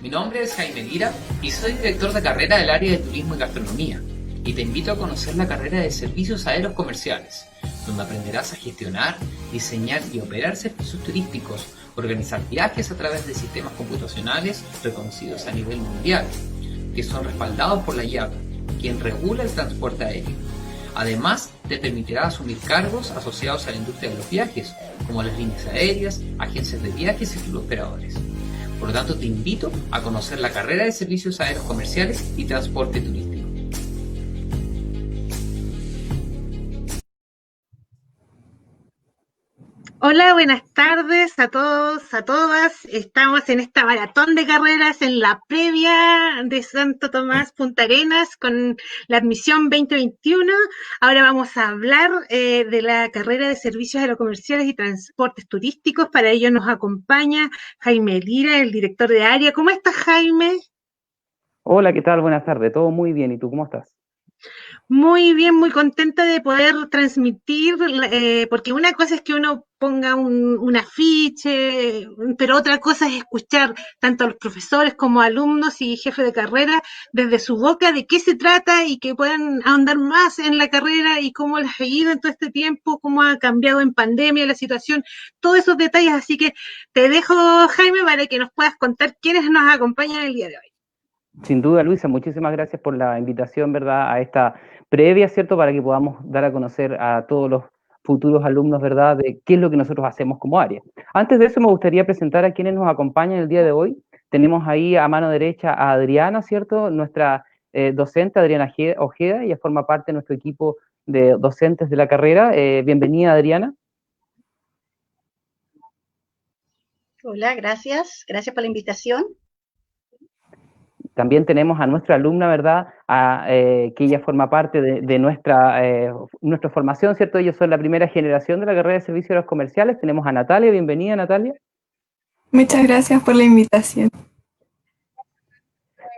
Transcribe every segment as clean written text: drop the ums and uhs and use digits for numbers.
Mi nombre es Jaime Lira y soy director de carrera del área de turismo y gastronomía. Y te invito a conocer la carrera de servicios aéreos comerciales, donde aprenderás a gestionar, diseñar y operar servicios turísticos, organizar viajes a través de sistemas computacionales reconocidos a nivel mundial, que son respaldados por la IATA, quien regula el transporte aéreo. Además, te permitirá asumir cargos asociados a la industria de los viajes, como las líneas aéreas, agencias de viajes y turoperadores. Por lo tanto, te invito a conocer la carrera de servicios aéreos comerciales y transporte turístico. Hola, buenas tardes a todos, a todas. Estamos en esta maratón de carreras en la previa de Santo Tomás Punta Arenas con la admisión 2021. Ahora vamos a hablar de la carrera de servicios aerocomerciales y transportes turísticos. Para ello nos acompaña Jaime Lira, el director de área. ¿Cómo estás, Jaime? Hola, ¿qué tal? Buenas tardes. Todo muy bien. ¿Y tú cómo estás? Muy bien, muy contenta de poder transmitir, porque una cosa es que uno ponga un afiche, pero otra cosa es escuchar tanto a los profesores como alumnos y jefes de carrera desde su boca de qué se trata y que puedan ahondar más en la carrera y cómo les ha ido en todo este tiempo, cómo ha cambiado en pandemia la situación, todos esos detalles. Así que te dejo, Jaime, para que nos puedas contar quiénes nos acompañan el día de hoy. Sin duda, Luisa, muchísimas gracias por la invitación, ¿verdad?, a esta previa, ¿cierto?, para que podamos dar a conocer a todos los futuros alumnos, ¿verdad?, de qué es lo que nosotros hacemos como área. Antes de eso, me gustaría presentar a quienes nos acompañan el día de hoy. Tenemos ahí a mano derecha a Adriana, ¿cierto?, nuestra docente, Adriana Ojeda. Ella forma parte de nuestro equipo de docentes de la carrera. Bienvenida, Adriana. Hola, gracias por la invitación. También tenemos a nuestra alumna, ¿verdad?, que ella forma parte de nuestra formación, ¿cierto? Ellos son la primera generación de la carrera de servicios aéreos comerciales. Tenemos a Natalia. Bienvenida, Natalia. Muchas gracias por la invitación.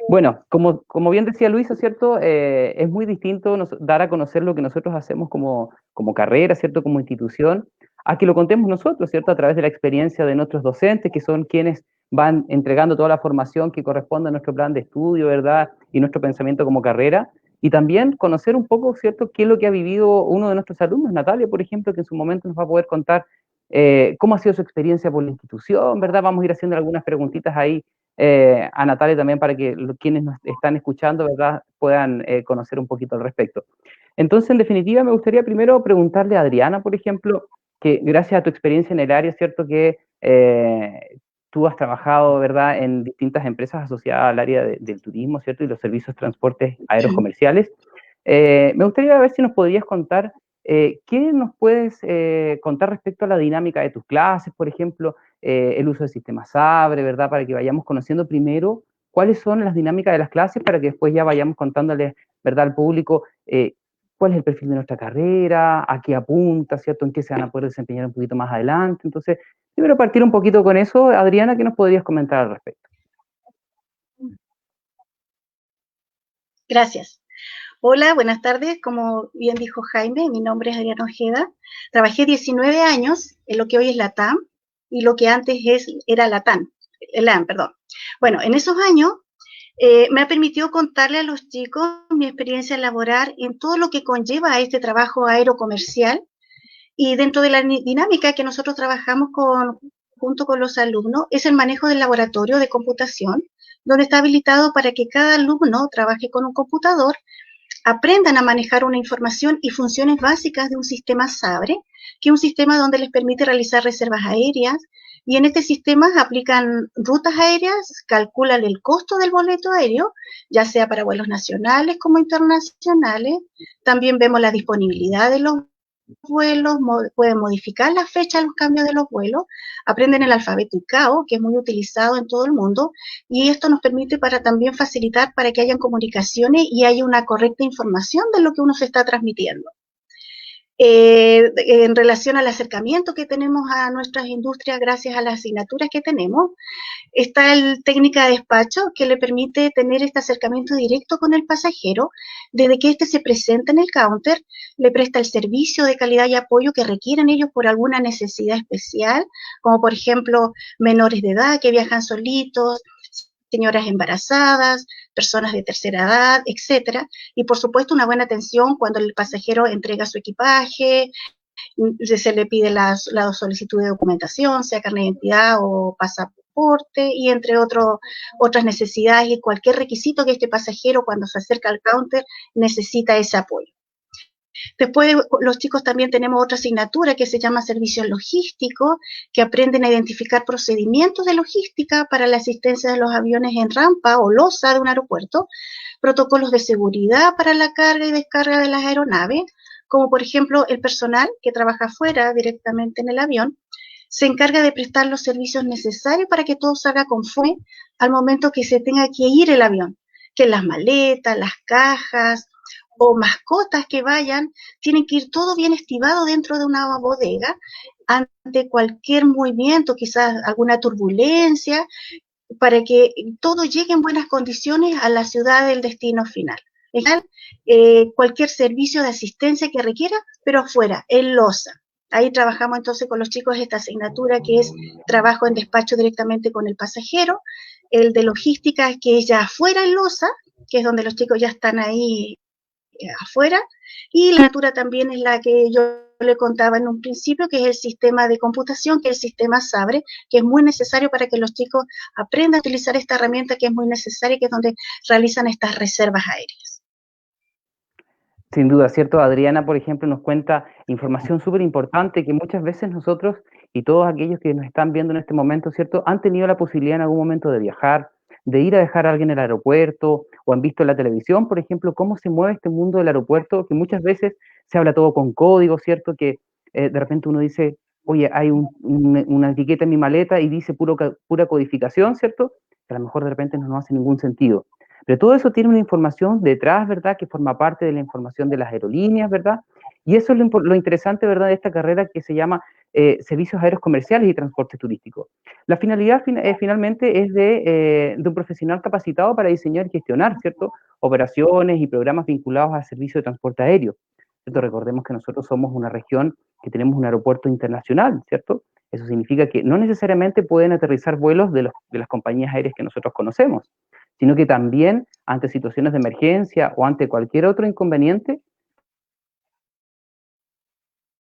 Bueno, como bien decía Luisa, ¿cierto? Es muy distinto dar a conocer lo que nosotros hacemos como carrera, ¿cierto? Como institución, a que lo contemos nosotros, ¿cierto? A través de la experiencia de nuestros docentes, que son quienes van entregando toda la formación que corresponde a nuestro plan de estudio, ¿verdad? Y nuestro pensamiento como carrera. Y también conocer un poco, ¿cierto?, qué es lo que ha vivido uno de nuestros alumnos, Natalia, por ejemplo, que en su momento nos va a poder contar cómo ha sido su experiencia por la institución, ¿verdad? Vamos a ir haciendo algunas preguntitas ahí a Natalia también para que quienes nos están escuchando, ¿verdad?, puedan conocer un poquito al respecto. Entonces, en definitiva, me gustaría primero preguntarle a Adriana, por ejemplo, que gracias a tu experiencia en el área, ¿cierto?, que tú has trabajado, ¿verdad?, en distintas empresas asociadas al área del turismo, ¿cierto?, y los servicios de transportes aéreos comerciales. Me gustaría ver si nos podrías contar ¿qué nos puedes contar respecto a la dinámica de tus clases, por ejemplo, el uso del sistema Sabre, ¿verdad? Para que vayamos conociendo primero cuáles son las dinámicas de las clases para que después ya vayamos contándole, ¿verdad?, al público cuál es el perfil de nuestra carrera, a qué apunta, ¿cierto?, en qué se van a poder desempeñar un poquito más adelante. Entonces, primero partir un poquito con eso. Adriana, ¿qué nos podrías comentar al respecto? Gracias. Hola, buenas tardes. Como bien dijo Jaime, mi nombre es Adriana Ojeda. Trabajé 19 años en lo que hoy es la TAM y lo que antes era la TAN, perdón. Bueno, en esos años me ha permitido contarle a los chicos mi experiencia laboral en todo lo que conlleva a este trabajo aerocomercial y dentro de la dinámica que nosotros trabajamos junto con los alumnos es el manejo del laboratorio de computación, donde está habilitado para que cada alumno trabaje con un computador, aprendan a manejar una información y funciones básicas de un sistema Sabre, que es un sistema donde les permite realizar reservas aéreas, y en este sistema aplican rutas aéreas, calculan el costo del boleto aéreo, ya sea para vuelos nacionales como internacionales. También vemos la disponibilidad de los vuelos, pueden modificar la fecha de los cambios de los vuelos, aprenden el alfabeto ICAO, que es muy utilizado en todo el mundo, y esto nos permite para también facilitar para que hayan comunicaciones y haya una correcta información de lo que uno se está transmitiendo. En relación al acercamiento que tenemos a nuestras industrias gracias a las asignaturas que tenemos, está el técnica de despacho que le permite tener este acercamiento directo con el pasajero, desde que éste se presenta en el counter, le presta el servicio de calidad y apoyo que requieren ellos por alguna necesidad especial, como por ejemplo menores de edad que viajan solitos, señoras embarazadas, personas de tercera edad, etcétera, y por supuesto una buena atención cuando el pasajero entrega su equipaje, se le pide la solicitud de documentación, sea carnet de identidad o pasaporte, y entre otras necesidades y cualquier requisito que este pasajero cuando se acerca al counter necesita ese apoyo. Después los chicos también tenemos otra asignatura que se llama servicios logísticos, que aprenden a identificar procedimientos de logística para la asistencia de los aviones en rampa o losa de un aeropuerto, protocolos de seguridad para la carga y descarga de las aeronaves, como por ejemplo el personal que trabaja afuera directamente en el avión, se encarga de prestar los servicios necesarios para que todo salga conforme al momento que se tenga que ir el avión, que las maletas, las cajas o mascotas que vayan, tienen que ir todo bien estibado dentro de una bodega ante cualquier movimiento, quizás alguna turbulencia, para que todo llegue en buenas condiciones a la ciudad del destino final. Cualquier servicio de asistencia que requiera, pero afuera, en losa. Ahí trabajamos entonces con los chicos esta asignatura que es trabajo en despacho directamente con el pasajero, el de logística que es ya afuera en losa, que es donde los chicos ya están ahí afuera, y la asignatura también es la que yo le contaba en un principio, que es el sistema de computación, que es el sistema SABRE, que es muy necesario para que los chicos aprendan a utilizar esta herramienta que es muy necesaria, que es donde realizan estas reservas aéreas. Sin duda, ¿cierto? Adriana, por ejemplo, nos cuenta información súper importante que muchas veces nosotros y todos aquellos que nos están viendo en este momento, ¿cierto? Han tenido la posibilidad en algún momento de viajar, de ir a dejar a alguien en el aeropuerto, o han visto en la televisión, por ejemplo, cómo se mueve este mundo del aeropuerto, que muchas veces se habla todo con código, ¿cierto? Que de repente uno dice, oye, hay una etiqueta en mi maleta y dice pura codificación, ¿cierto? Que a lo mejor de repente no hace ningún sentido. Pero todo eso tiene una información detrás, ¿verdad? Que forma parte de la información de las aerolíneas, ¿verdad? Y eso es lo interesante, ¿verdad? De esta carrera que se llama Servicios Aéreos Comerciales y Transporte Turístico. La finalidad finalmente es de un profesional capacitado para diseñar y gestionar, ¿cierto? Operaciones y programas vinculados al servicio de transporte aéreo, ¿cierto? Recordemos que nosotros somos una región que tenemos un aeropuerto internacional, ¿cierto? Eso significa que no necesariamente pueden aterrizar vuelos de las compañías aéreas que nosotros conocemos, sino que también ante situaciones de emergencia o ante cualquier otro inconveniente,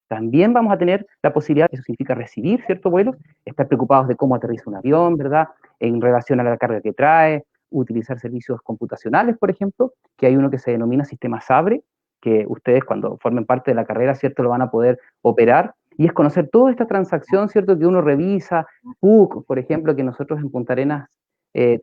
también vamos a tener la posibilidad, eso significa recibir ciertos vuelos, estar preocupados de cómo aterriza un avión, ¿verdad? En relación a la carga que trae, utilizar servicios computacionales, por ejemplo, que hay uno que se denomina sistema SABRE, que ustedes cuando formen parte de la carrera, ¿cierto?, lo van a poder operar, y es conocer toda esta transacción, ¿cierto?, que uno revisa, PUC, por ejemplo, que nosotros en Punta Arenas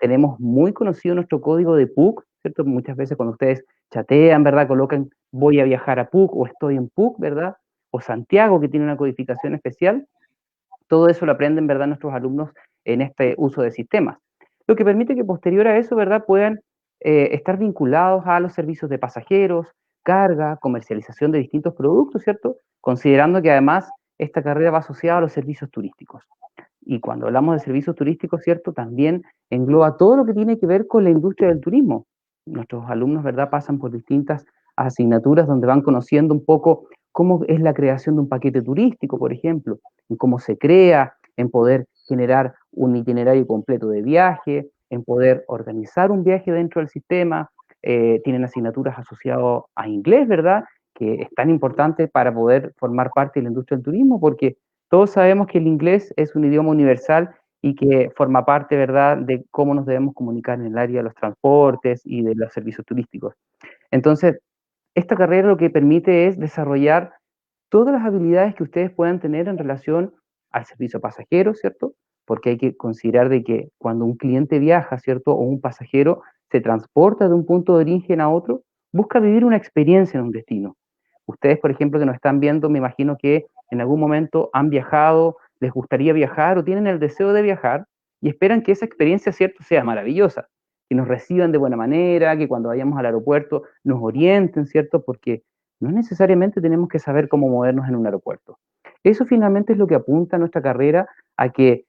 tenemos muy conocido nuestro código de PUC, ¿cierto? Muchas veces cuando ustedes chatean, ¿verdad?, colocan voy a viajar a PUC o estoy en PUC, ¿verdad?, o Santiago, que tiene una codificación especial, todo eso lo aprenden, ¿verdad?, nuestros alumnos en este uso de sistemas. Lo que permite que posterior a eso, ¿verdad?, puedan estar vinculados a los servicios de pasajeros, carga, comercialización de distintos productos, ¿cierto? Considerando que además esta carrera va asociada a los servicios turísticos. Y cuando hablamos de servicios turísticos, ¿cierto?, también engloba todo lo que tiene que ver con la industria del turismo. Nuestros alumnos, ¿verdad?, pasan por distintas asignaturas donde van conociendo un poco cómo es la creación de un paquete turístico, por ejemplo, en cómo se crea, en poder generar un itinerario completo de viaje, en poder organizar un viaje dentro del sistema. Tienen asignaturas asociadas a inglés, ¿verdad?, que es tan importante para poder formar parte de la industria del turismo, porque todos sabemos que el inglés es un idioma universal y que forma parte, ¿verdad?, de cómo nos debemos comunicar en el área de los transportes y de los servicios turísticos. Entonces, esta carrera lo que permite es desarrollar todas las habilidades que ustedes puedan tener en relación al servicio pasajero, ¿cierto? Porque hay que considerar de que cuando un cliente viaja, ¿cierto? O un pasajero se transporta de un punto de origen a otro, busca vivir una experiencia en un destino. Ustedes, por ejemplo, que nos están viendo, me imagino que en algún momento han viajado, les gustaría viajar o tienen el deseo de viajar y esperan que esa experiencia, ¿cierto?, sea maravillosa, que nos reciban de buena manera, que cuando vayamos al aeropuerto nos orienten, ¿cierto? Porque no necesariamente tenemos que saber cómo movernos en un aeropuerto. Eso finalmente es lo que apunta a nuestra carrera, a que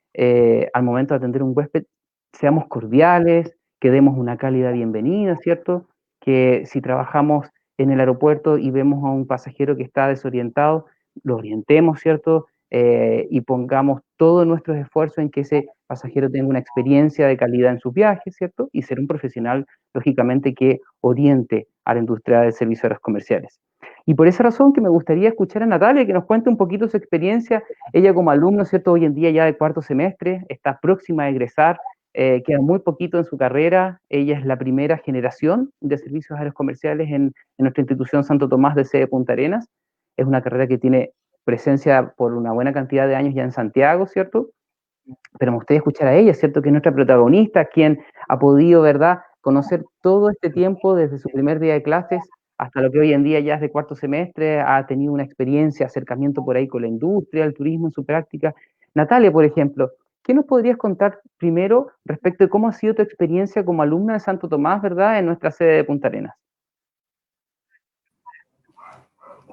al momento de atender a un huésped seamos cordiales, que demos una cálida bienvenida, ¿cierto? Que si trabajamos en el aeropuerto y vemos a un pasajero que está desorientado, lo orientemos, ¿cierto? y pongamos todos nuestros esfuerzos en que ese pasajero tenga una experiencia de calidad en sus viajes, ¿cierto? Y ser un profesional, lógicamente, que oriente a la industria del servicio de aéreos comerciales. Y por esa razón que me gustaría escuchar a Natalia, que nos cuente un poquito su experiencia. Ella como alumno, ¿cierto? Hoy en día ya de cuarto semestre, está próxima a egresar, queda muy poquito en su carrera. Ella es la primera generación de servicios aéreos comerciales en nuestra institución Santo Tomás de sede Punta Arenas. Es una carrera que tiene presencia por una buena cantidad de años ya en Santiago, ¿cierto? Pero me gustaría escuchar a ella, ¿cierto? Que es nuestra protagonista, quien ha podido, ¿verdad?, conocer todo este tiempo desde su primer día de clases hasta lo que hoy en día ya es de cuarto semestre, ha tenido una experiencia, acercamiento por ahí con la industria, el turismo en su práctica. Natalia, por ejemplo, ¿qué nos podrías contar primero respecto de cómo ha sido tu experiencia como alumna de Santo Tomás, ¿verdad?, en nuestra sede de Punta Arenas?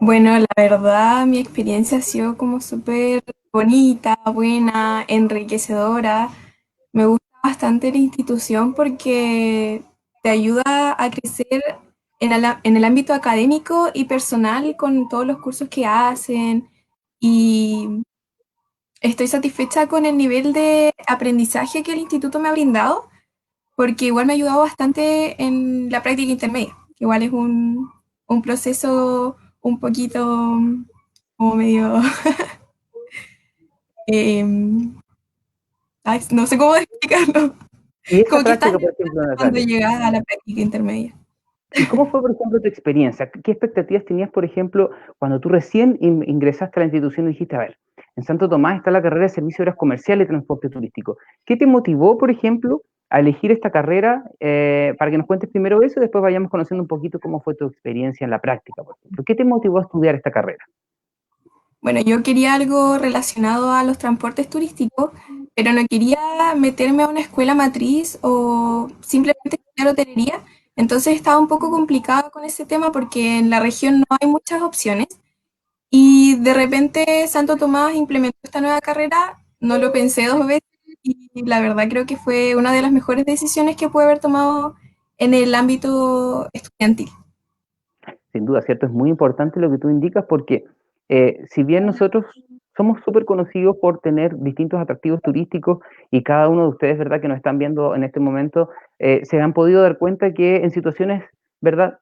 Bueno, la verdad, mi experiencia ha sido como súper bonita, buena, enriquecedora. Me gusta bastante la institución porque te ayuda a crecer en el ámbito académico y personal con todos los cursos que hacen. Y estoy satisfecha con el nivel de aprendizaje que el instituto me ha brindado, porque igual me ha ayudado bastante en la práctica intermedia, que igual es un proceso un poquito como medio, em, ay, no sé cómo explicarlo, Y esa como que estás práctica, por ejemplo, cuando Natalia, llegas a la práctica intermedia. ¿y cómo fue, por ejemplo, tu experiencia? ¿Qué expectativas tenías, por ejemplo, cuando tú recién ingresaste a la institución y dijiste, a ver, en Santo Tomás está la carrera de Servicios Aéreos Comerciales y Transporte Turístico? ¿Qué te motivó, por ejemplo, a elegir esta carrera? Para que nos cuentes primero eso y después vayamos conociendo un poquito cómo fue tu experiencia en la práctica, por ejemplo. ¿Qué te motivó a estudiar esta carrera? Bueno, yo quería algo relacionado a los transportes turísticos, pero no quería meterme a una escuela matriz o simplemente estudiar hotelería. Entonces estaba un poco complicado con ese tema porque en la región no hay muchas opciones. Y de repente Santo Tomás implementó esta nueva carrera, no lo pensé dos veces y la verdad creo que fue una de las mejores decisiones que pude haber tomado en el ámbito estudiantil. Sin duda, ¿cierto? Es muy importante lo que tú indicas porque si bien nosotros somos súper conocidos por tener distintos atractivos turísticos y cada uno de ustedes, ¿verdad?, que nos están viendo en este momento, se han podido dar cuenta que en situaciones, ¿verdad?,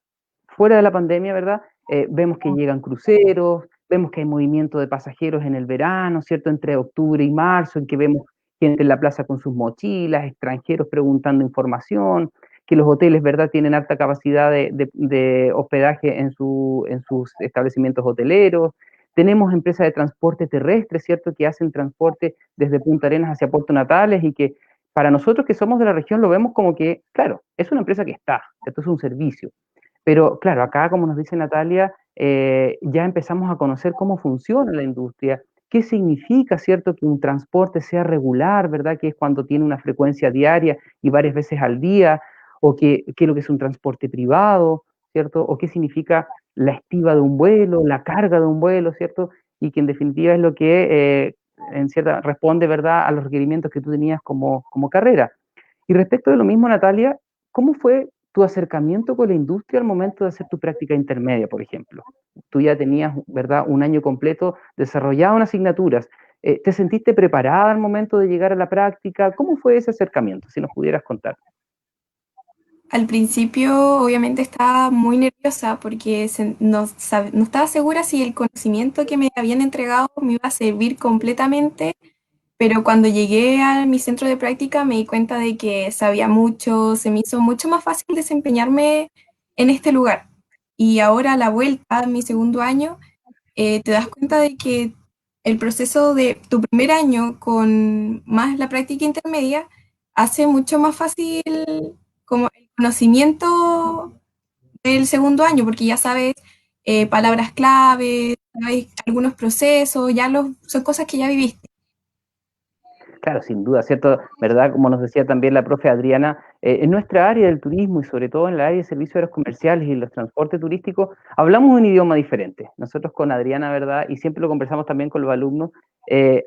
fuera de la pandemia, ¿verdad?, vemos que llegan cruceros, vemos que hay movimiento de pasajeros en el verano, ¿cierto?, entre octubre y marzo, en que vemos gente en la plaza con sus mochilas, extranjeros preguntando información, que los hoteles, ¿verdad?, tienen alta capacidad de hospedaje en sus establecimientos hoteleros. Tenemos empresas de transporte terrestre, ¿cierto?, que hacen transporte desde Punta Arenas hacia Puerto Natales y que para nosotros que somos de la región lo vemos como que, claro, es una empresa que está, esto es un servicio. Pero claro, acá, como nos dice Natalia, ya empezamos a conocer cómo funciona la industria, qué significa, ¿cierto?, que un transporte sea regular, ¿verdad?, que es cuando tiene una frecuencia diaria y varias veces al día, o qué es lo que es un transporte privado, ¿cierto? O qué significa la estiva de un vuelo, la carga de un vuelo, ¿cierto? Y que en definitiva es lo que en cierta responde, ¿verdad?, a los requerimientos que tú tenías como carrera. Y respecto de lo mismo, Natalia, ¿cómo fue tu acercamiento con la industria al momento de hacer tu práctica intermedia, por ejemplo? Tú ya tenías, ¿verdad?, un año completo desarrollado en asignaturas. ¿Te sentiste preparada al momento de llegar a la práctica? ¿Cómo fue ese acercamiento? Si nos pudieras contar. Al principio, obviamente, estaba muy nerviosa porque no estaba segura si el conocimiento que me habían entregado me iba a servir completamente, pero cuando llegué a mi centro de práctica me di cuenta de que sabía mucho, se me hizo mucho más fácil desempeñarme en este lugar. Y ahora a la vuelta, a mi segundo año, te das cuenta de que el proceso de tu primer año con más la práctica intermedia hace mucho más fácil como el conocimiento del segundo año, porque ya sabes palabras clave, sabes algunos procesos, son cosas que ya viviste. Claro, sin duda, ¿cierto? ¿Verdad? Como nos decía también la profe Adriana, en nuestra área del turismo y sobre todo en la área de servicios aéreos comerciales y los transportes turísticos, hablamos un idioma diferente. Nosotros con Adriana, ¿verdad? Y siempre lo conversamos también con los alumnos,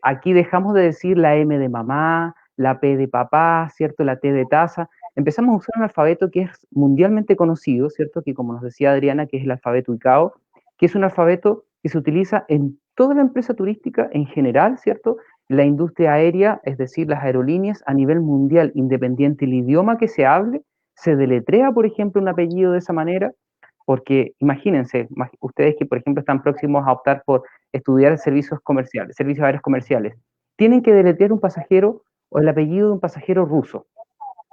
aquí dejamos de decir la M de mamá, la P de papá, ¿cierto? La T de taza. Empezamos a usar un alfabeto que es mundialmente conocido, ¿cierto? Que como nos decía Adriana, que es el alfabeto ICAO, que es un alfabeto que se utiliza en toda la empresa turística en general, ¿cierto? La industria aérea, es decir, las aerolíneas a nivel mundial, independiente del idioma que se hable, se deletrea, por ejemplo, un apellido de esa manera, porque imagínense, ustedes que, por ejemplo, están próximos a optar por estudiar servicios comerciales, servicios aéreos comerciales, tienen que deletrear un pasajero o el apellido de un pasajero ruso.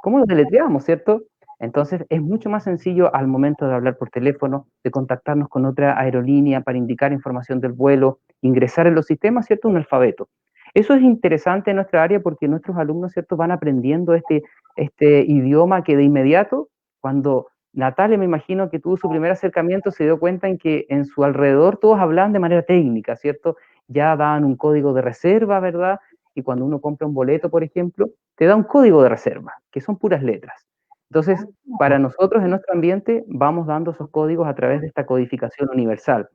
¿Cómo lo deletreamos, cierto? Entonces es mucho más sencillo al momento de hablar por teléfono, de contactarnos con otra aerolínea para indicar información del vuelo, ingresar en los sistemas, ¿cierto? Un alfabeto. Eso es interesante en nuestra área porque nuestros alumnos, ¿cierto? Van aprendiendo este idioma que de inmediato, cuando Natalia, me imagino que tuvo su primer acercamiento, se dio cuenta en que en su alrededor todos hablaban de manera técnica, ¿cierto? Ya daban un código de reserva, ¿verdad? Y cuando uno compra un boleto, por ejemplo, te da un código de reserva, que son puras letras. Entonces, para nosotros en nuestro ambiente vamos dando esos códigos a través de esta codificación universal.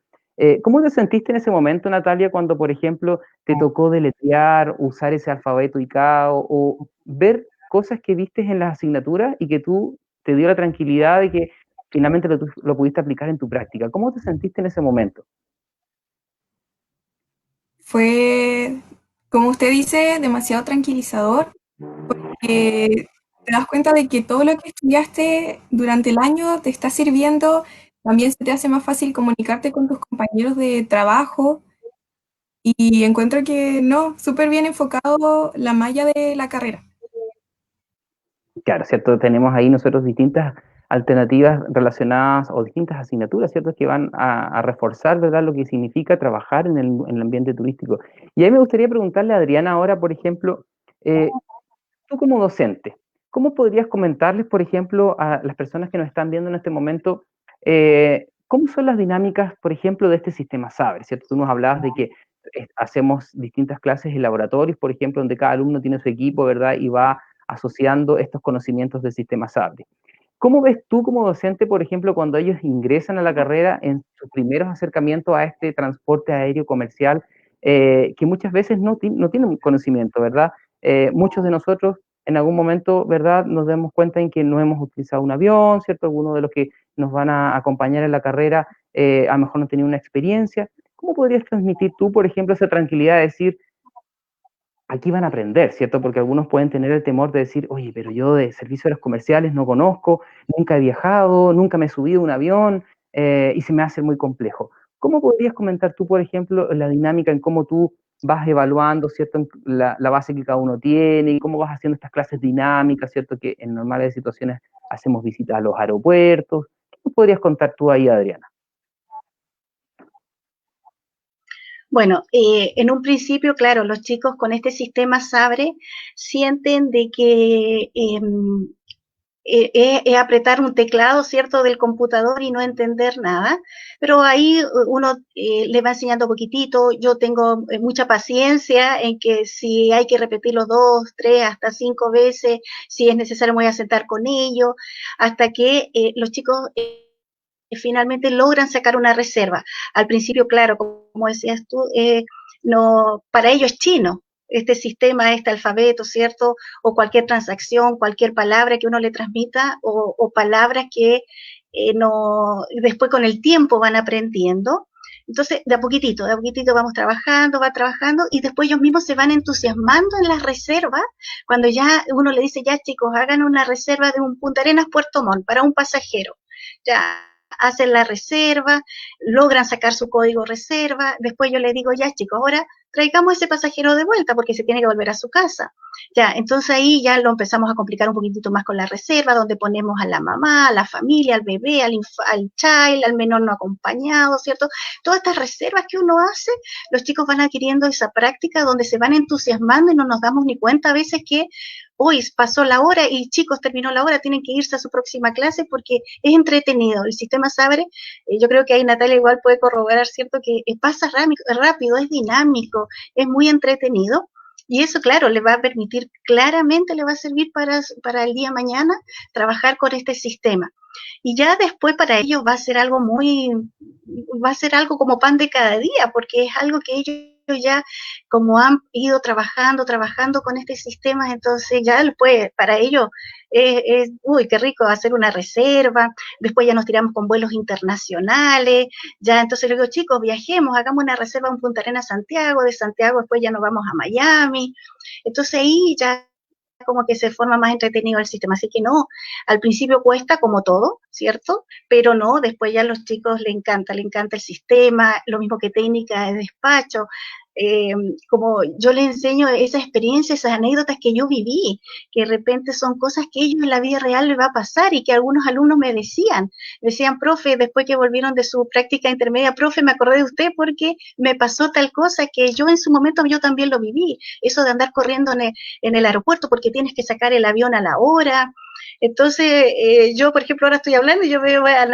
¿Cómo te sentiste en ese momento, Natalia, cuando, por ejemplo, te tocó deletrear, usar ese alfabeto ICAO o ver cosas que viste en las asignaturas y que tú te dio la tranquilidad de que finalmente lo pudiste aplicar en tu práctica? ¿Cómo te sentiste en ese momento? Fue, como usted dice, demasiado tranquilizador, porque te das cuenta de que todo lo que estudiaste durante el año te está sirviendo, también se te hace más fácil comunicarte con tus compañeros de trabajo y encuentro que no, súper bien enfocado la malla de la carrera. Claro, ¿cierto? Tenemos ahí nosotros distintas alternativas relacionadas o distintas asignaturas, ¿cierto? Que van a reforzar, ¿verdad? Lo que significa trabajar en el ambiente turístico. Y ahí me gustaría preguntarle a Adriana ahora, por ejemplo, tú como docente, ¿cómo podrías comentarles, por ejemplo, a las personas que nos están viendo en este momento, cómo son las dinámicas, por ejemplo, de este sistema Saber, ¿cierto? Tú nos hablabas de que hacemos distintas clases en laboratorios, por ejemplo, donde cada alumno tiene su equipo, ¿verdad? Y va asociando estos conocimientos del sistema Saber. ¿Cómo ves tú como docente, por ejemplo, cuando ellos ingresan a la carrera en sus primeros acercamientos a este transporte aéreo comercial, que muchas veces no tienen conocimiento, ¿verdad? Muchos de nosotros en algún momento, ¿verdad? Nos damos cuenta en que no hemos utilizado un avión, ¿cierto? Algunos de los que nos van a acompañar en la carrera a lo mejor no tenían una experiencia. ¿Cómo podrías transmitir tú, por ejemplo, esa tranquilidad de decir, aquí van a aprender, ¿cierto? Porque algunos pueden tener el temor de decir, oye, pero yo de servicios aéreos comerciales no conozco, nunca he viajado, nunca me he subido a un avión y se me hace muy complejo. ¿Cómo podrías comentar tú, por ejemplo, la dinámica en cómo tú vas evaluando, ¿cierto? La base que cada uno tiene y cómo vas haciendo estas clases dinámicas, ¿cierto? Que en normales situaciones hacemos visitas a los aeropuertos. ¿Qué podrías contar tú ahí, Adriana? Bueno, en un principio, claro, los chicos con este sistema Sabre sienten de que apretar un teclado, ¿cierto?, del computador y no entender nada, pero ahí uno le va enseñando poquitito. Yo tengo mucha paciencia en que si hay que repetirlo 2, 3, hasta 5 veces, si es necesario me voy a sentar con ellos, hasta que los chicos finalmente logran sacar una reserva. Al principio, claro, como decías tú, no, para ellos es chino este sistema, este alfabeto, ¿cierto? O cualquier transacción, cualquier palabra que uno le transmita o palabras que no, después con el tiempo van aprendiendo. Entonces, de a poquitito vamos trabajando, va trabajando y después ellos mismos se van entusiasmando en las reservas. Cuando ya uno le dice, ya chicos, hagan una reserva de un Punta Arenas Puerto Montt para un pasajero. Ya hacen la reserva, logran sacar su código reserva, después yo les digo, ya chicos, ahora traigamos ese pasajero de vuelta porque se tiene que volver a su casa. Ya, entonces ahí ya lo empezamos a complicar un poquitito más con la reserva, donde ponemos a la mamá, a la familia, al bebé, al child, al menor no acompañado, ¿cierto? Todas estas reservas que uno hace, los chicos van adquiriendo esa práctica donde se van entusiasmando y no nos damos ni cuenta a veces que hoy pasó la hora y chicos, terminó la hora, tienen que irse a su próxima clase porque es entretenido. El sistema Sabre, yo creo que ahí Natalia igual puede corroborar, ¿cierto? Que pasa rápido, es dinámico, es muy entretenido. Y eso, claro, le va a permitir, claramente le va a servir para el día de mañana trabajar con este sistema. Y ya después para ellos va a ser algo como pan de cada día, porque es algo que ellos ya como han ido trabajando con este sistema, entonces ya pues para ellos uy, qué rico hacer una reserva, después ya nos tiramos con vuelos internacionales, ya entonces le digo, chicos, viajemos, hagamos una reserva en Punta Arenas, Santiago, de Santiago después ya nos vamos a Miami, entonces ahí ya como que se forma más entretenido el sistema, así que no, al principio cuesta como todo, ¿cierto? Pero no, después ya a los chicos le encanta el sistema, lo mismo que técnica de despacho, como yo les enseño esa experiencia, esas anécdotas que yo viví, que de repente son cosas que ellos en la vida real les va a pasar y que algunos alumnos me decían, profe, después que volvieron de su práctica intermedia, profe, me acordé de usted porque me pasó tal cosa que yo en su momento yo también lo viví, eso de andar corriendo en el aeropuerto porque tienes que sacar el avión a la hora. Entonces, yo, por ejemplo, ahora estoy hablando y yo veo a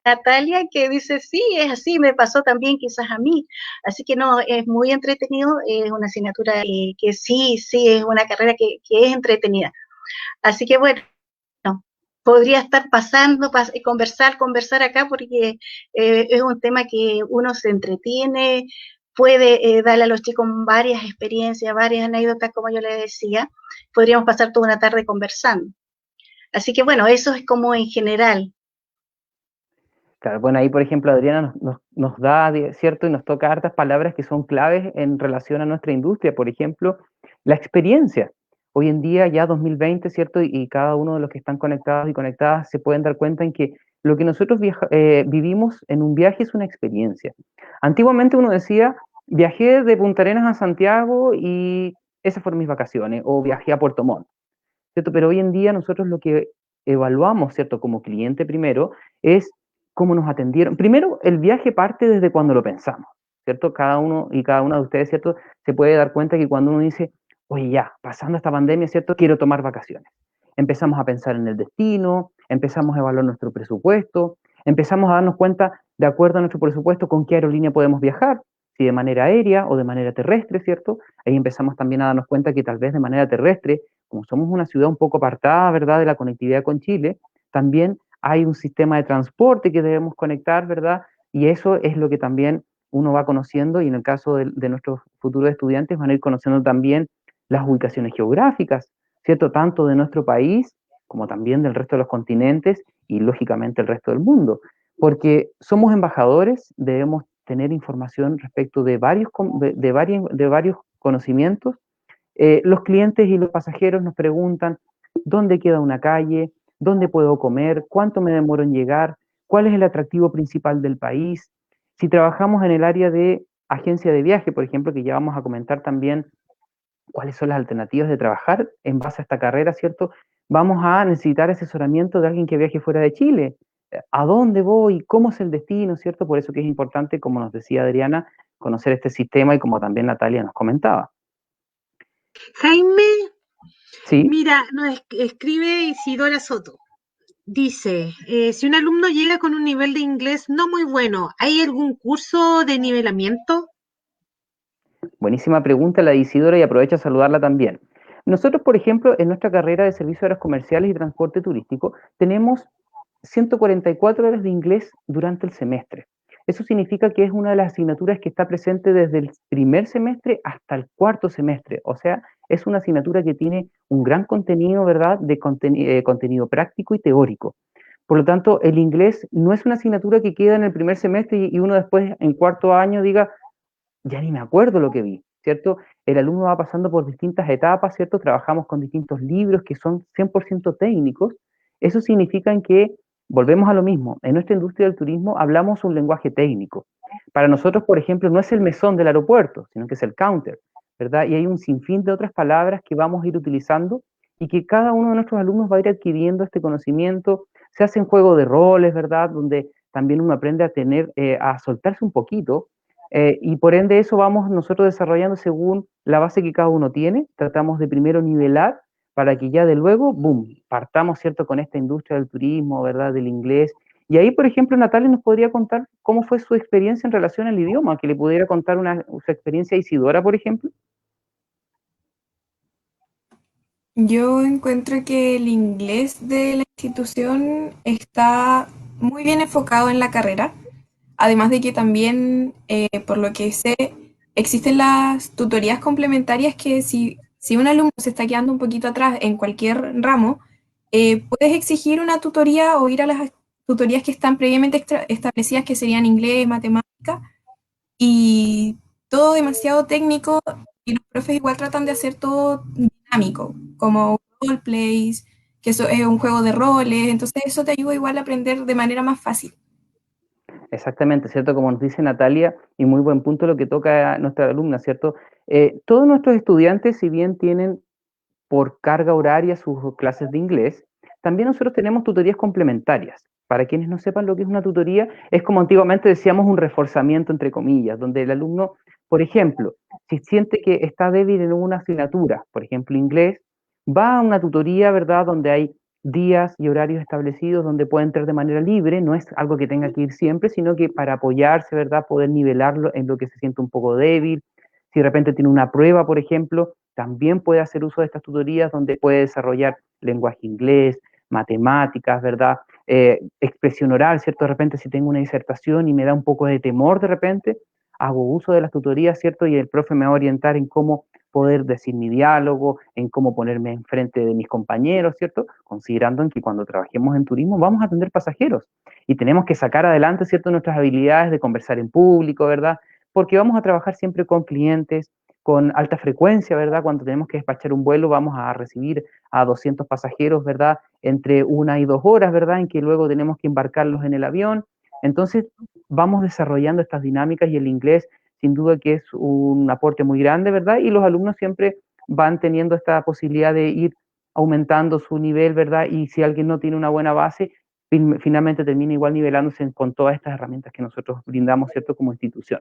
Natalia que dice, sí, es así, me pasó también quizás a mí. Así que no, es muy entretenido, es una asignatura que sí, es una carrera que es entretenida. Así que bueno, podría estar pasando, conversar acá porque es un tema que uno se entretiene, puede darle a los chicos varias experiencias, varias anécdotas, como yo les decía, podríamos pasar toda una tarde conversando. Así que bueno, eso es como en general. Claro, bueno, ahí por ejemplo Adriana nos da, ¿cierto? Y nos toca hartas palabras que son claves en relación a nuestra industria, por ejemplo, la experiencia. Hoy en día, ya 2020, ¿cierto? Y cada uno de los que están conectados y conectadas se pueden dar cuenta en que lo que nosotros vivimos en un viaje es una experiencia. Antiguamente uno decía, viajé de Punta Arenas a Santiago y esas fueron mis vacaciones, o viajé a Puerto Montt, ¿cierto? Pero hoy en día nosotros lo que evaluamos, ¿cierto? Como cliente primero, es cómo nos atendieron. Primero, el viaje parte desde cuando lo pensamos, ¿cierto? Cada uno y cada una de ustedes, ¿cierto? Se puede dar cuenta que cuando uno dice, oye, ya, pasando esta pandemia, ¿cierto? Quiero tomar vacaciones. Empezamos a pensar en el destino, empezamos a evaluar nuestro presupuesto, empezamos a darnos cuenta, de acuerdo a nuestro presupuesto, con qué aerolínea podemos viajar, si de manera aérea o de manera terrestre, ¿cierto? Ahí empezamos también a darnos cuenta que tal vez de manera terrestre, como somos una ciudad un poco apartada, ¿verdad?, de la conectividad con Chile, también hay un sistema de transporte que debemos conectar, ¿verdad? Y eso es lo que también uno va conociendo y en el caso de nuestros futuros estudiantes van a ir conociendo también las ubicaciones geográficas, ¿cierto? Tanto de nuestro país como también del resto de los continentes y lógicamente el resto del mundo. Porque somos embajadores, debemos tener información respecto de varios conocimientos. Los clientes y los pasajeros nos preguntan dónde queda una calle, dónde puedo comer, cuánto me demoro en llegar, cuál es el atractivo principal del país. Si trabajamos en el área de agencia de viaje, por ejemplo, que ya vamos a comentar también cuáles son las alternativas de trabajar en base a esta carrera, ¿cierto? Vamos a necesitar asesoramiento de alguien que viaje fuera de Chile. ¿A dónde voy? ¿Cómo es el destino? ¿Cierto? Por eso que es importante, como nos decía Adriana, conocer este sistema y como también Natalia nos comentaba. Jaime, Sí. mira, nos escribe Isidora Soto. Dice, si un alumno llega con un nivel de inglés no muy bueno, ¿hay algún curso de nivelamiento? Buenísima pregunta la de Isidora y aprovecho a saludarla también. Nosotros, por ejemplo, en nuestra carrera de Servicios Aéreos Comerciales y Transporte Turístico, tenemos 144 horas de inglés durante el semestre. Eso significa que es una de las asignaturas que está presente desde el primer semestre hasta el cuarto semestre. O sea, es una asignatura que tiene un gran contenido, ¿verdad?, de contenido práctico y teórico. Por lo tanto, el inglés no es una asignatura que queda en el primer semestre y uno después, en cuarto año, diga, ya ni me acuerdo lo que vi, ¿cierto? El alumno va pasando por distintas etapas, ¿cierto? Trabajamos con distintos libros que son 100% técnicos. Eso significa que volvemos a lo mismo. En nuestra industria del turismo hablamos un lenguaje técnico. Para nosotros, por ejemplo, no es el mesón del aeropuerto, sino que es el counter, ¿verdad? Y hay un sinfín de otras palabras que vamos a ir utilizando y que cada uno de nuestros alumnos va a ir adquiriendo este conocimiento. Se hacen juegos de roles, ¿verdad? Donde también uno aprende a a soltarse un poquito, y por ende eso vamos nosotros desarrollando según la base que cada uno tiene. Tratamos de primero nivelar para que ya de luego, boom, partamos, ¿cierto?, con esta industria del turismo, ¿verdad?, del inglés. Y ahí, por ejemplo, Natalia nos podría contar cómo fue su experiencia en relación al idioma, que le pudiera contar su experiencia a Isidora, por ejemplo. Yo encuentro que el inglés de la institución está muy bien enfocado en la carrera, además de que también, por lo que sé, existen las tutorías complementarias que si un alumno se está quedando un poquito atrás en cualquier ramo, puedes exigir una tutoría o ir a las tutorías que están previamente establecidas, que serían inglés, matemática, y todo demasiado técnico, y los profes igual tratan de hacer todo dinámico, como roleplays, que eso es un juego de roles, entonces eso te ayuda igual a aprender de manera más fácil. Exactamente, ¿cierto? Como nos dice Natalia, y muy buen punto lo que toca nuestra alumna, ¿cierto? Todos nuestros estudiantes, si bien tienen por carga horaria sus clases de inglés, también nosotros tenemos tutorías complementarias. Para quienes no sepan lo que es una tutoría, es como antiguamente decíamos un reforzamiento entre comillas, donde el alumno, por ejemplo, si siente que está débil en una asignatura, por ejemplo inglés, va a una tutoría, ¿verdad?, donde hay días y horarios establecidos donde puede entrar de manera libre, no es algo que tenga que ir siempre, sino que para apoyarse, ¿verdad?, poder nivelarlo en lo que se siente un poco débil. Si de repente tiene una prueba, por ejemplo, también puede hacer uso de estas tutorías donde puede desarrollar lenguaje inglés, matemáticas, ¿verdad? Expresión oral, ¿cierto? De repente si tengo una disertación y me da un poco de temor de repente, hago uso de las tutorías, ¿cierto? Y el profe me va a orientar en cómo poder decir mi diálogo, en cómo ponerme enfrente de mis compañeros, ¿cierto? Considerando en que cuando trabajemos en turismo vamos a atender pasajeros y tenemos que sacar adelante, ¿cierto? Nuestras habilidades de conversar en público, ¿verdad? Porque vamos a trabajar siempre con clientes, con alta frecuencia, ¿verdad? Cuando tenemos que despachar un vuelo vamos a recibir a 200 pasajeros, ¿verdad? Entre 1 y 2 horas, ¿verdad? En que luego tenemos que embarcarlos en el avión. Entonces, vamos desarrollando estas dinámicas y el inglés, sin duda que es un aporte muy grande, ¿verdad? Y los alumnos siempre van teniendo esta posibilidad de ir aumentando su nivel, ¿verdad? Y si alguien no tiene una buena base, finalmente termina igual nivelándose con todas estas herramientas que nosotros brindamos, ¿cierto? Como institución.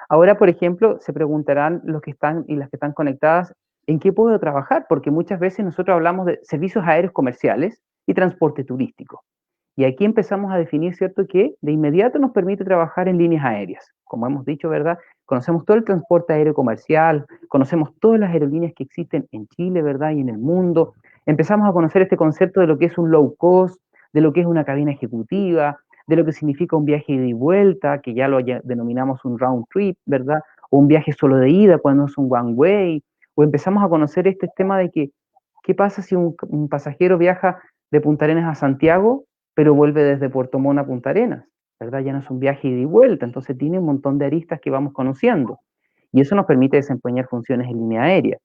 Ahora, por ejemplo, se preguntarán los que están y las que están conectadas, ¿en qué puedo trabajar? Porque muchas veces nosotros hablamos de servicios aéreos comerciales y transporte turístico. Y aquí empezamos a definir, ¿cierto?, que de inmediato nos permite trabajar en líneas aéreas. Como hemos dicho, ¿verdad? Conocemos todo el transporte aéreo comercial, conocemos todas las aerolíneas que existen en Chile, ¿verdad? Y en el mundo. Empezamos a conocer este concepto de lo que es un low cost, de lo que es una cabina ejecutiva, de lo que significa un viaje ida y vuelta, que ya lo denominamos un round trip, ¿verdad? O un viaje solo de ida cuando es un one way, o empezamos a conocer este tema de que, ¿qué pasa si un pasajero viaja de Punta Arenas a Santiago, pero vuelve desde Puerto Montt a Punta Arenas, ¿verdad? Ya no es un viaje ida y vuelta, entonces tiene un montón de aristas que vamos conociendo, y eso nos permite desempeñar funciones en línea aérea.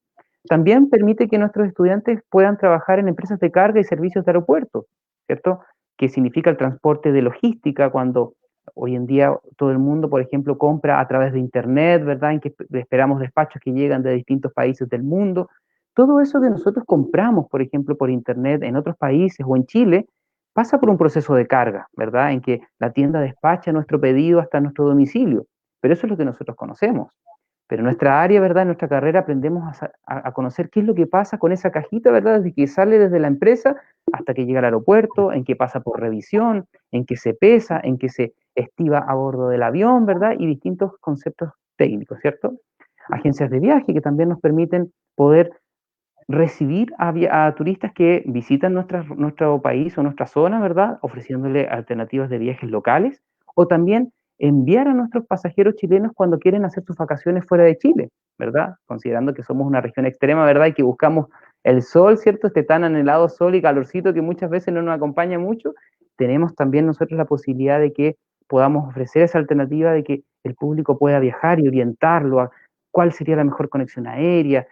También permite que nuestros estudiantes puedan trabajar en empresas de carga y servicios de aeropuerto, ¿cierto? Que significa el transporte de logística, cuando hoy en día todo el mundo, por ejemplo, compra a través de Internet, ¿verdad? En que esperamos despachos que llegan de distintos países del mundo. Todo eso que nosotros compramos, por ejemplo, por Internet en otros países o en Chile, pasa por un proceso de carga, ¿verdad? En que la tienda despacha nuestro pedido hasta nuestro domicilio. Pero eso es lo que nosotros conocemos. Pero en nuestra área, ¿verdad? En nuestra carrera aprendemos a conocer qué es lo que pasa con esa cajita, ¿verdad? Desde que sale desde la empresa hasta que llega al aeropuerto, en que pasa por revisión, en que se pesa, en que se estiva a bordo del avión, ¿verdad? Y distintos conceptos técnicos, ¿cierto? Agencias de viaje que también nos permiten poder recibir a turistas que visitan nuestro país o nuestra zona, ¿verdad? Ofreciéndole alternativas de viajes locales, o también enviar a nuestros pasajeros chilenos cuando quieren hacer sus vacaciones fuera de Chile, ¿verdad? Considerando que somos una región extrema, ¿verdad? Y que buscamos el sol, ¿cierto? Este tan anhelado sol y calorcito que muchas veces no nos acompaña mucho, tenemos también nosotros la posibilidad de que podamos ofrecer esa alternativa de que el público pueda viajar y orientarlo a cuál sería la mejor conexión aérea,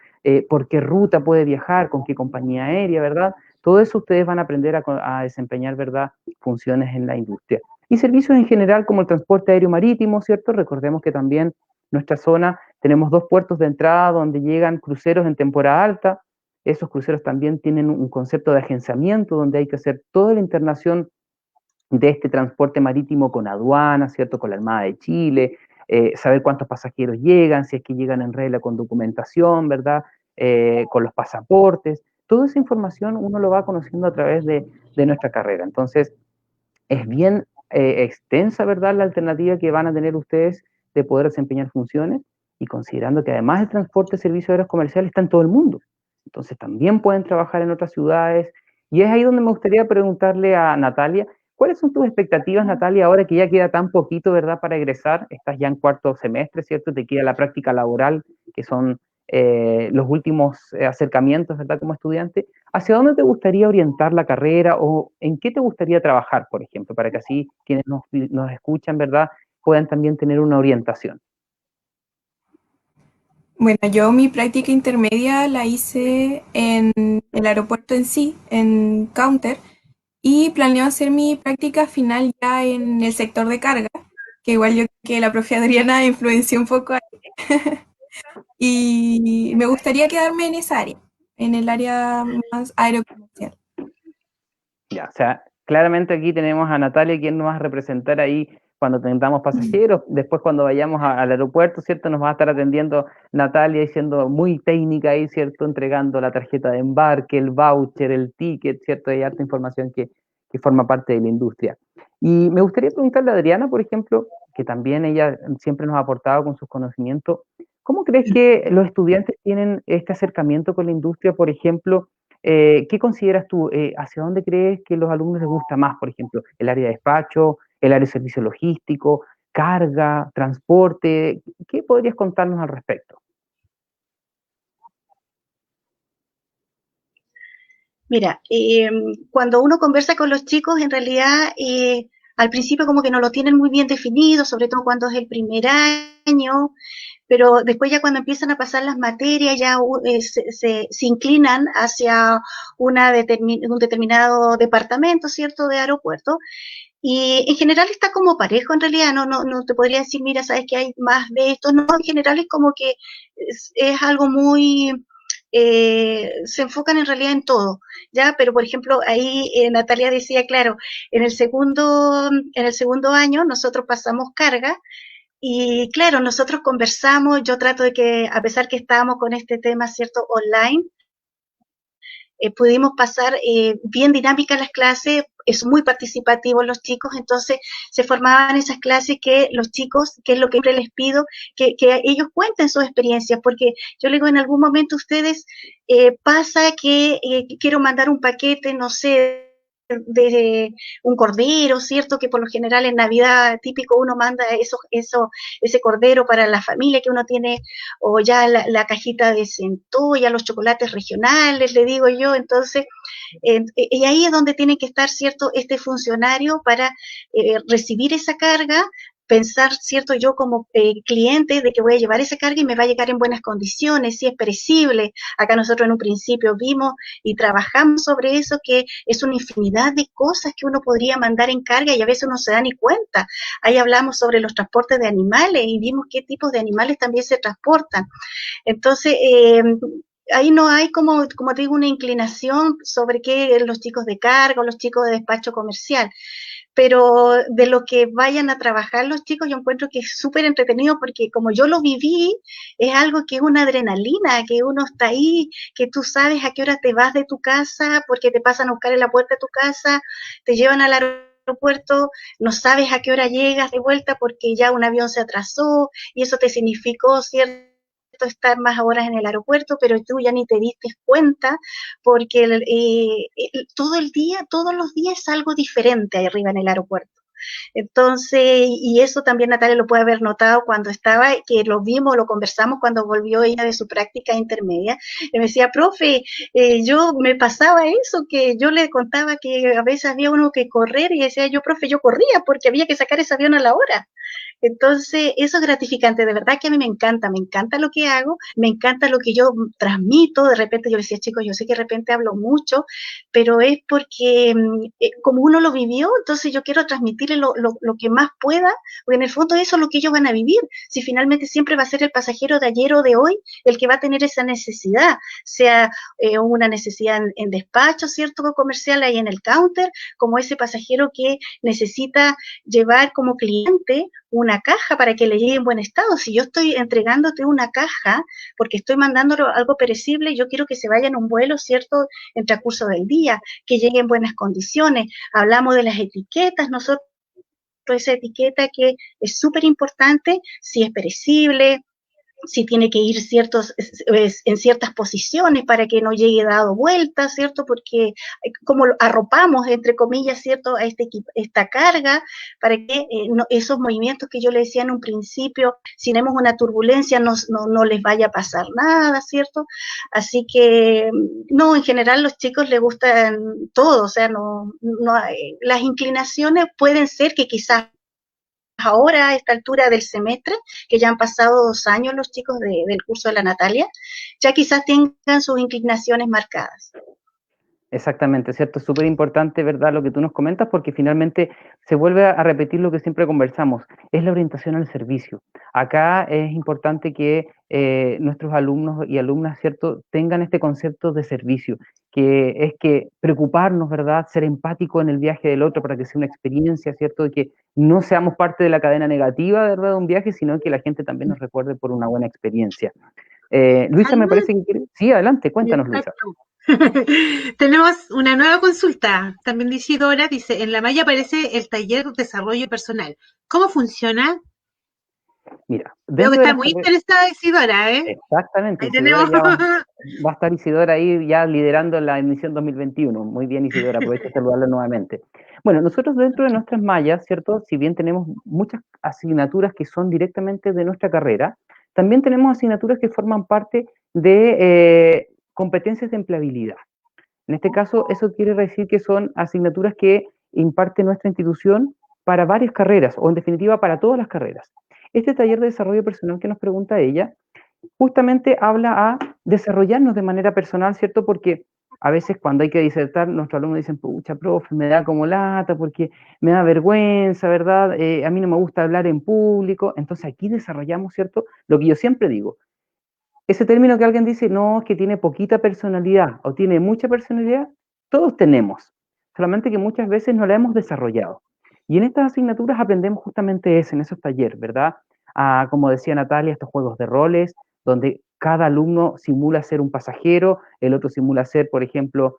por qué ruta puede viajar, con qué compañía aérea, ¿verdad? Todo eso ustedes van a aprender a desempeñar, ¿verdad?, funciones en la industria. Y servicios en general como el transporte aéreo marítimo, ¿cierto? Recordemos que también en nuestra zona tenemos 2 puertos de entrada donde llegan cruceros en temporada alta. Esos cruceros también tienen un concepto de agenciamiento donde hay que hacer toda la internación de este transporte marítimo con aduanas, ¿cierto? Con la Armada de Chile, saber cuántos pasajeros llegan, si es que llegan en regla con documentación, ¿verdad? Con los pasaportes. Toda esa información uno lo va conociendo a través de nuestra carrera. Entonces, es bien extensa, ¿verdad?, la alternativa que van a tener ustedes de poder desempeñar funciones y considerando que además el transporte de servicios aéreos comerciales está en todo el mundo. Entonces, también pueden trabajar en otras ciudades. Y es ahí donde me gustaría preguntarle a Natalia, ¿Cuáles son tus expectativas, Natalia, ahora que ya queda tan poquito, ¿verdad?, para egresar? Estás ya en cuarto semestre, ¿cierto? Te queda la práctica laboral, que son los últimos acercamientos, ¿verdad?, como estudiante. ¿Hacia dónde te gustaría orientar la carrera o en qué te gustaría trabajar, por ejemplo, para que así quienes nos escuchan, ¿verdad?, puedan también tener una orientación? Bueno, yo mi práctica intermedia la hice en el aeropuerto en sí, en Counter, y planeo hacer mi práctica final ya en el sector de carga, que igual yo creo que la profe Adriana influenció un poco ahí. Y me gustaría quedarme en esa área, en el área más aerocomercial. Ya, o sea, claramente aquí tenemos a Natalia, quien nos va a representar ahí cuando tengamos pasajeros. Después, cuando vayamos al aeropuerto, ¿cierto? Nos va a estar atendiendo Natalia y siendo muy técnica ahí, ¿cierto? Entregando la tarjeta de embarque, el voucher, el ticket, ¿cierto? Hay harta información que forma parte de la industria. Y me gustaría preguntarle a Adriana, por ejemplo, que también ella siempre nos ha aportado con sus conocimientos, ¿cómo crees que los estudiantes tienen este acercamiento con la industria, por ejemplo? ¿Qué consideras tú? ¿Hacia dónde crees que los alumnos les gusta más, por ejemplo? ¿El área de despacho, el área de servicio logístico, carga, transporte? ¿Qué podrías contarnos al respecto? Mira, cuando uno conversa con los chicos, en realidad al principio como que no lo tienen muy bien definido, sobre todo cuando es el primer año, pero después ya cuando empiezan a pasar las materias ya se inclinan hacia un determinado departamento, ¿cierto?, de aeropuerto. Y en general está como parejo, en realidad, no te podría decir, mira, sabes que hay más de esto, no, en general es como que es algo muy, se enfocan en realidad en todo, ¿ya? Pero, por ejemplo, ahí Natalia decía, claro, en el segundo año nosotros pasamos carga, y claro, nosotros conversamos, yo trato de que, a pesar que estábamos con este tema, ¿cierto?, online, pudimos pasar bien dinámicas las clases, es muy participativo los chicos, entonces se formaban esas clases que los chicos, que es lo que siempre les pido, que ellos cuenten sus experiencias, porque yo le digo, en algún momento ustedes pasa que quiero mandar un paquete, no sé, de un cordero, ¿cierto? Que por lo general en Navidad típico uno manda ese cordero para la familia que uno tiene, o ya la cajita de centolla, los chocolates regionales, le digo yo, entonces, y ahí es donde tiene que estar, ¿cierto?, este funcionario para recibir esa carga, pensar, ¿cierto?, yo como cliente de que voy a llevar esa carga y me va a llegar en buenas condiciones, si es perecible. Acá nosotros en un principio vimos y trabajamos sobre eso, que es una infinidad de cosas que uno podría mandar en carga y a veces uno se da ni cuenta. Ahí hablamos sobre los transportes de animales y vimos qué tipos de animales también se transportan. Entonces, ahí no hay como te digo, una inclinación sobre qué los chicos de carga o los chicos de despacho comercial. Pero de lo que vayan a trabajar los chicos, yo encuentro que es súper entretenido porque como yo lo viví, es algo que es una adrenalina, que uno está ahí, que tú sabes a qué hora te vas de tu casa, porque te pasan a buscar en la puerta de tu casa, te llevan al aeropuerto, no sabes a qué hora llegas de vuelta porque ya un avión se atrasó y eso te significó, ¿cierto?, estar más horas en el aeropuerto, pero tú ya ni te diste cuenta porque todo el día, todos los días es algo diferente ahí arriba en el aeropuerto. Entonces, y eso también Natalia lo puede haber notado cuando estaba, que lo vimos, lo conversamos cuando volvió ella de su práctica intermedia, y me decía, profe, yo me pasaba eso, que yo le contaba que a veces había uno que correr y decía yo, profe, yo corría porque había que sacar ese avión a la hora. Entonces, eso es gratificante, de verdad que a mí me encanta lo que hago, me encanta lo que yo transmito, de repente yo decía, chicos, yo sé que de repente hablo mucho, pero es porque como uno lo vivió, entonces yo quiero transmitirle lo que más pueda, porque en el fondo eso es lo que ellos van a vivir, si finalmente siempre va a ser el pasajero de ayer o de hoy el que va a tener esa necesidad, sea una necesidad en despacho, ¿cierto?, comercial ahí en el counter, como ese pasajero que necesita llevar como cliente una caja para que le llegue en buen estado. Si yo estoy entregándote una caja porque estoy mandándolo algo perecible, yo quiero que se vaya en un vuelo, ¿cierto?, en transcurso del día, que llegue en buenas condiciones. Hablamos de las etiquetas, nosotros esa etiqueta que es súper importante, si es perecible, si tiene que ir en ciertas posiciones para que no llegue dado vueltas, ¿cierto? Porque como arropamos, entre comillas, ¿cierto?, a esta carga, para que esos movimientos que yo le decía en un principio, si tenemos una turbulencia, no les vaya a pasar nada, ¿cierto? Así que, no, en general los chicos les gustan todo, o sea, las inclinaciones pueden ser que quizás ahora a esta altura del semestre, que ya han pasado 2 años los chicos del curso de la Natalia, ya quizás tengan sus inclinaciones marcadas. Exactamente, ¿cierto? Es súper importante, ¿verdad?, lo que tú nos comentas, porque finalmente se vuelve a repetir lo que siempre conversamos, es la orientación al servicio. Acá es importante que nuestros alumnos y alumnas, ¿cierto?, tengan este concepto de servicio, que es que preocuparnos, ¿verdad?, ser empático en el viaje del otro para que sea una experiencia, ¿cierto?, de que no seamos parte de la cadena negativa, ¿verdad?, de un viaje, sino que la gente también nos recuerde por una buena experiencia. Luisa, me parece que quiere... Sí, adelante, cuéntanos, Luisa. Tenemos una nueva consulta, también de Isidora, dice, en la malla aparece el taller Desarrollo Personal. ¿Cómo funciona? Mira, Veo que dentro de está las muy carreras... interesada Isidora, ¿eh? Exactamente, Ahí Isidora tenemos... ya va a estar Isidora ahí ya liderando la emisión 2021. Muy bien, Isidora, aprovecho de saludarla nuevamente. Bueno, nosotros dentro de nuestras mallas, ¿cierto? Si bien tenemos muchas asignaturas que son directamente de nuestra carrera, también tenemos asignaturas que forman parte de competencias de empleabilidad. En este caso, eso quiere decir que son asignaturas que imparte nuestra institución para varias carreras, o en definitiva para todas las carreras. Este taller de desarrollo personal que nos pregunta ella, justamente habla a desarrollarnos de manera personal, ¿cierto? Porque a veces cuando hay que disertar, nuestros alumnos dicen, pucha, profe, me da como lata, porque me da vergüenza, ¿verdad? A mí no me gusta hablar en público. Entonces aquí desarrollamos, ¿cierto? Lo que yo siempre digo, ese término que alguien dice, no, es que tiene poquita personalidad o tiene mucha personalidad, todos tenemos, solamente que muchas veces no la hemos desarrollado. Y en estas asignaturas aprendemos justamente eso, en esos talleres, ¿verdad? Como decía Natalia, estos juegos de roles, donde cada alumno simula ser un pasajero, el otro simula ser, por ejemplo,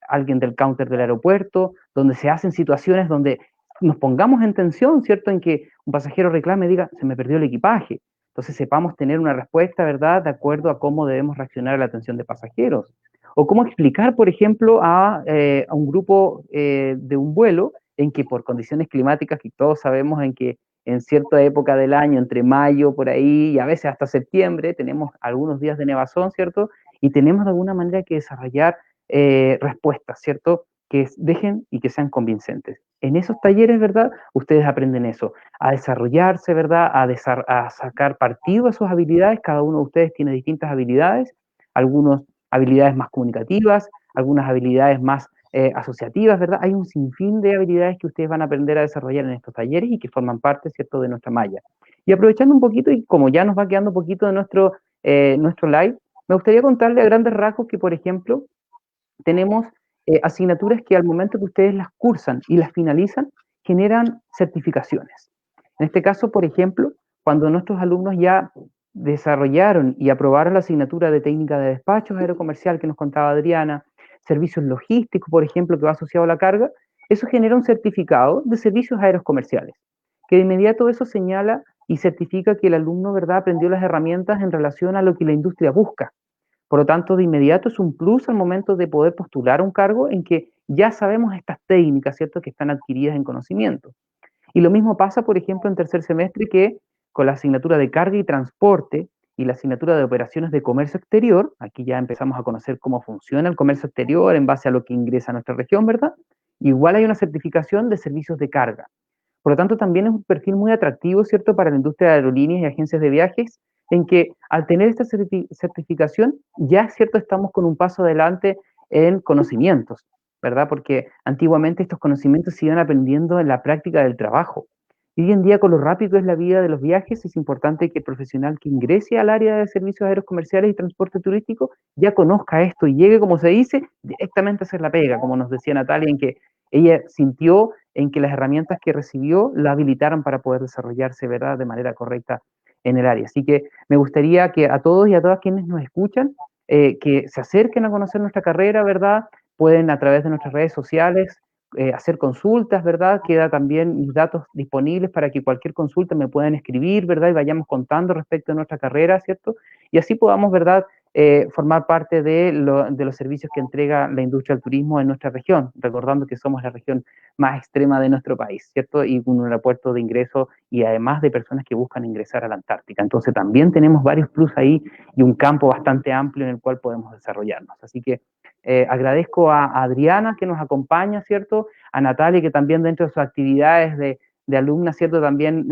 alguien del counter del aeropuerto, donde se hacen situaciones donde nos pongamos en tensión, ¿cierto? En que un pasajero reclame y diga, se me perdió el equipaje. Entonces sepamos tener una respuesta, ¿verdad?, de acuerdo a cómo debemos reaccionar a la atención de pasajeros. O cómo explicar, por ejemplo, a un grupo de un vuelo en que por condiciones climáticas, que todos sabemos en que en cierta época del año, entre mayo, por ahí, y a veces hasta septiembre, tenemos algunos días de nevazón, ¿cierto? Y tenemos de alguna manera que desarrollar respuestas, ¿cierto?, que dejen y que sean convincentes. En esos talleres, ¿verdad?, ustedes aprenden eso, a desarrollarse, ¿verdad?, a sacar partido a sus habilidades. Cada uno de ustedes tiene distintas habilidades, algunas habilidades más comunicativas, algunas habilidades más asociativas, ¿verdad? Hay un sinfín de habilidades que ustedes van a aprender a desarrollar en estos talleres y que forman parte, ¿cierto?, de nuestra malla. Y aprovechando un poquito, y como ya nos va quedando un poquito de nuestro live, me gustaría contarle a grandes rasgos que, por ejemplo, tenemos asignaturas que al momento que ustedes las cursan y las finalizan, generan certificaciones. En este caso, por ejemplo, cuando nuestros alumnos ya desarrollaron y aprobaron la asignatura de técnica de despachos aerocomercial que nos contaba Adriana, servicios logísticos, por ejemplo, que va asociado a la carga, eso genera un certificado de servicios aerocomerciales, que de inmediato eso señala y certifica que el alumno, ¿verdad?, aprendió las herramientas en relación a lo que la industria busca. Por lo tanto, de inmediato es un plus al momento de poder postular un cargo en que ya sabemos estas técnicas, ¿cierto?, que están adquiridas en conocimiento. Y lo mismo pasa, por ejemplo, en tercer semestre, que con la asignatura de carga y transporte y la asignatura de operaciones de comercio exterior, aquí ya empezamos a conocer cómo funciona el comercio exterior en base a lo que ingresa a nuestra región, ¿verdad? Igual hay una certificación de servicios de carga. Por lo tanto, también es un perfil muy atractivo, ¿cierto?, para la industria de aerolíneas y agencias de viajes, en que al tener esta certificación, ya, ¿cierto?, estamos con un paso adelante en conocimientos, ¿verdad? Porque antiguamente estos conocimientos se iban aprendiendo en la práctica del trabajo. Y hoy en día, con lo rápido que es la vida de los viajes, es importante que el profesional que ingrese al área de servicios aéreos comerciales y transporte turístico ya conozca esto y llegue, como se dice, directamente a hacer la pega, como nos decía Natalia, en que ella sintió en que las herramientas que recibió la habilitaran para poder desarrollarse, ¿verdad?, de manera correcta en el área. Así que me gustaría que a todos y a todas quienes nos escuchan, que se acerquen a conocer nuestra carrera, ¿verdad? Pueden a través de nuestras redes sociales hacer consultas, ¿verdad? Queda también mis datos disponibles para que cualquier consulta me puedan escribir, ¿verdad? Y vayamos contando respecto a nuestra carrera, ¿cierto? Y así podamos, ¿verdad? Formar parte de los servicios que entrega la industria del turismo en nuestra región, recordando que somos la región más extrema de nuestro país, ¿cierto? Y con un aeropuerto de ingreso y además de personas que buscan ingresar a la Antártica. Entonces también tenemos varios plus ahí y un campo bastante amplio en el cual podemos desarrollarnos. Así que agradezco a Adriana que nos acompaña, ¿cierto? A Natalia que también dentro de sus actividades de alumna, ¿cierto? También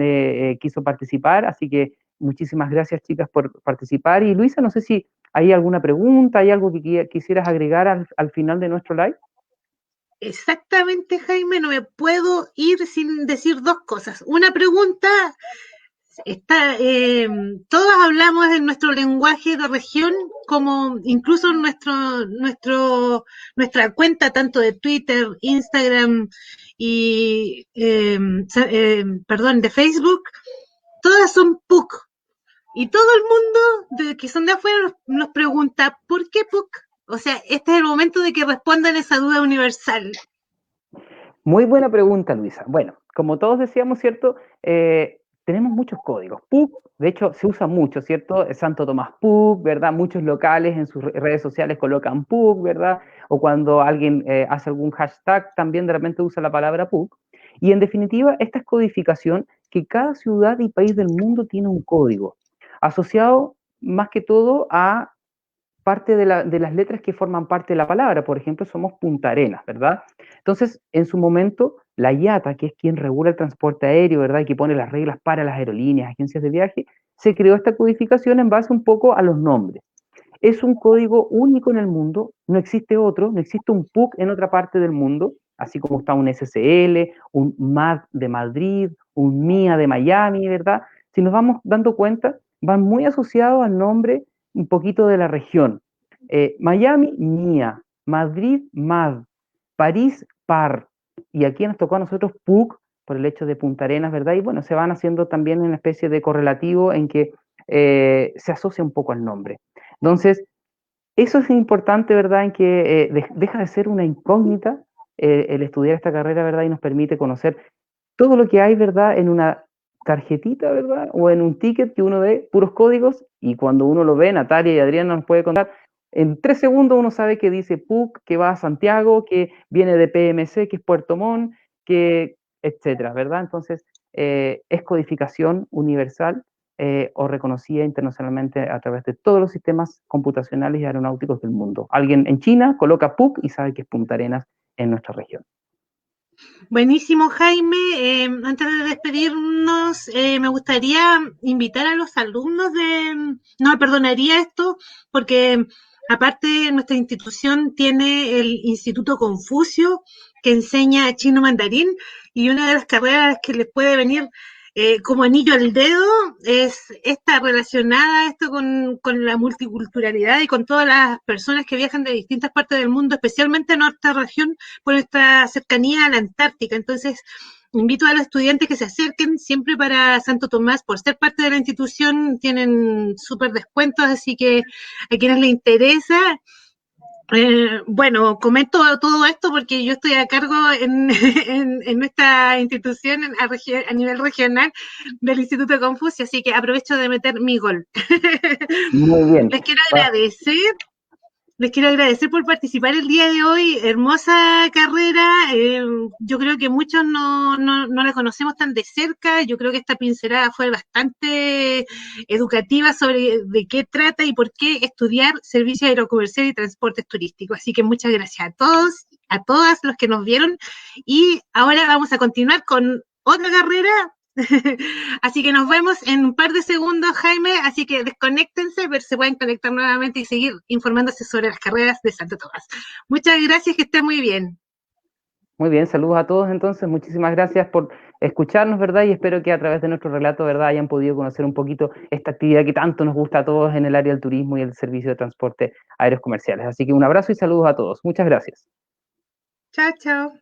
quiso participar, así que muchísimas gracias, chicas, por participar. Y Luisa, no sé si hay alguna pregunta, hay algo que quisieras agregar al final de nuestro live. Exactamente, Jaime, no me puedo ir sin decir dos cosas. Una pregunta, todos hablamos en nuestro lenguaje de región, como incluso nuestra cuenta tanto de Twitter, Instagram y, de Facebook, todas son PUC. Y todo el mundo que son de afuera nos pregunta, ¿por qué PUC? O sea, este es el momento de que respondan esa duda universal. Muy buena pregunta, Luisa. Bueno, como todos decíamos, ¿cierto? Tenemos muchos códigos. PUC, de hecho, se usa mucho, ¿cierto? Santo Tomás PUC, ¿verdad? Muchos locales en sus redes sociales colocan PUC, ¿verdad? O cuando alguien hace algún hashtag, también de repente usa la palabra PUC. Y en definitiva, esta es codificación que cada ciudad y país del mundo tiene un código, asociado más que todo a parte de las letras que forman parte de la palabra. Por ejemplo, somos Punta Arenas, ¿verdad? Entonces, en su momento, la IATA, que es quien regula el transporte aéreo, ¿verdad? Y que pone las reglas para las aerolíneas, agencias de viaje, se creó esta codificación en base un poco a los nombres. Es un código único en el mundo, no existe otro, no existe un PUC en otra parte del mundo, así como está un SSL, un MAD de Madrid, un MIA de Miami, ¿verdad? Si nos vamos dando cuenta, van muy asociados al nombre un poquito de la región. Miami, MIA, Madrid, MAD, París, PAR, y aquí nos tocó a nosotros PUC, por el hecho de Punta Arenas, ¿verdad? Y bueno, se van haciendo también una especie de correlativo en que se asocia un poco al nombre. Entonces, eso es importante, ¿verdad? En que deja de ser una incógnita el estudiar esta carrera, ¿verdad? Y nos permite conocer todo lo que hay, ¿verdad? En una tarjetita, ¿verdad? O en un ticket que uno ve puros códigos y cuando uno lo ve, Natalia y Adriana nos puede contar, en 3 segundos uno sabe que dice PUC, que va a Santiago, que viene de PMC, que es Puerto Montt, que etcétera, ¿verdad? Entonces, es codificación universal o reconocida internacionalmente a través de todos los sistemas computacionales y aeronáuticos del mundo. Alguien en China coloca PUC y sabe que es Punta Arenas en nuestra región. Buenísimo, Jaime. Antes de despedirnos, me gustaría invitar a los alumnos no me perdonaría esto, porque aparte nuestra institución tiene el Instituto Confucio, que enseña chino mandarín, y una de las carreras que les puede venir como anillo al dedo es esta relacionada esto con la multiculturalidad y con todas las personas que viajan de distintas partes del mundo, especialmente en nuestra región por nuestra cercanía a la Antártica. Entonces, invito a los estudiantes que se acerquen siempre para Santo Tomás, por ser parte de la institución, tienen súper descuentos, así que a quienes les interesa, bueno, comento todo esto porque yo estoy a cargo en nuestra institución a nivel regional del Instituto Confucio, así que aprovecho de meter mi gol. Muy bien. Les quiero agradecer por participar el día de hoy. Hermosa carrera. Yo creo que muchos no la conocemos tan de cerca. Yo creo que esta pincelada fue bastante educativa sobre de qué trata y por qué estudiar servicios aerocomerciales y transportes turísticos. Así que muchas gracias a todos, a todas los que nos vieron. Y ahora vamos a continuar con otra carrera. Así que nos vemos en un par de segundos, Jaime, así que desconéctense, pero se pueden conectar nuevamente y seguir informándose sobre las carreras de Santo Tomás. Muchas gracias, que estén muy bien. Muy bien, saludos a todos entonces, muchísimas gracias por escucharnos, ¿verdad? Y espero que a través de nuestro relato, ¿verdad?, hayan podido conocer un poquito esta actividad que tanto nos gusta a todos en el área del turismo y el servicio de transporte aéreos comerciales. Así que un abrazo y saludos a todos. Muchas gracias. Chao, chao.